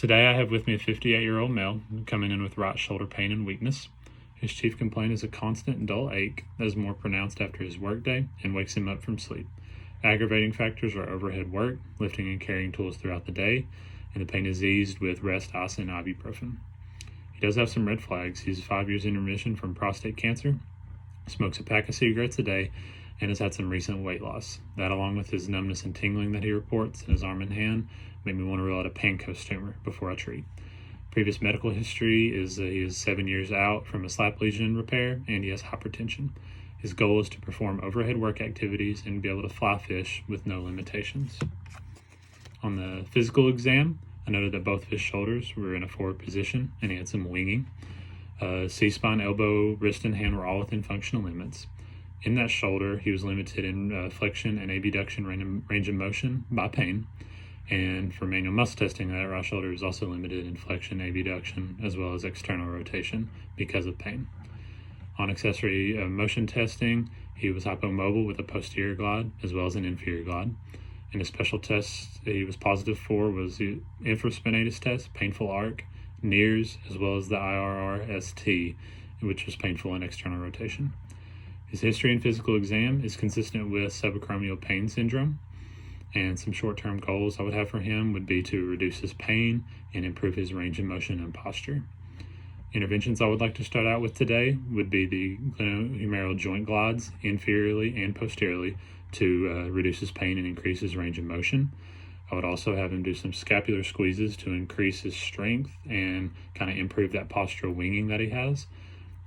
Today I have with me a 58-year-old male coming in with right shoulder pain and weakness. His chief complaint is a constant dull ache that is more pronounced after his workday and wakes him up from sleep. Aggravating factors are overhead work, lifting and carrying tools throughout the day, and the pain is eased with rest, ice, and ibuprofen. He does have some red flags. He's 5 years in remission from prostate cancer, smokes a pack of cigarettes a day, and has had some recent weight loss. That, along with his numbness and tingling that he reports in his arm and hand, made me want to rule out a pancreas tumor before I treat. Previous medical history is he is 7 years out from a slap lesion repair, and he has hypertension. His goal is to perform overhead work activities and be able to fly fish with no limitations. On the physical exam, I noted that both of his shoulders were in a forward position, and he had some winging. C-spine, elbow, wrist, and hand were all within functional limits. In that shoulder, he was limited in flexion and abduction range of motion by pain. And for manual muscle testing, that right shoulder is also limited in flexion, abduction, as well as external rotation because of pain. On accessory motion testing, he was hypomobile with a posterior glide as well as an inferior glide. And a special test he was positive for was the infraspinatus test, painful arc, NIRS, as well as the IRRST, which was painful in external rotation. His history and physical exam is consistent with subacromial pain syndrome. And some short-term goals I would have for him would be to reduce his pain and improve his range of motion and posture. Interventions I would like to start out with today would be the glenohumeral joint glides inferiorly and posteriorly to reduce his pain and increase his range of motion. I would also have him do some scapular squeezes to increase his strength and kind of improve that postural winging that he has.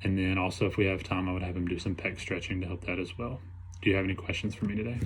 And then also, if we have time, I would have him do some pec stretching to help that as well. Do you have any questions for me today?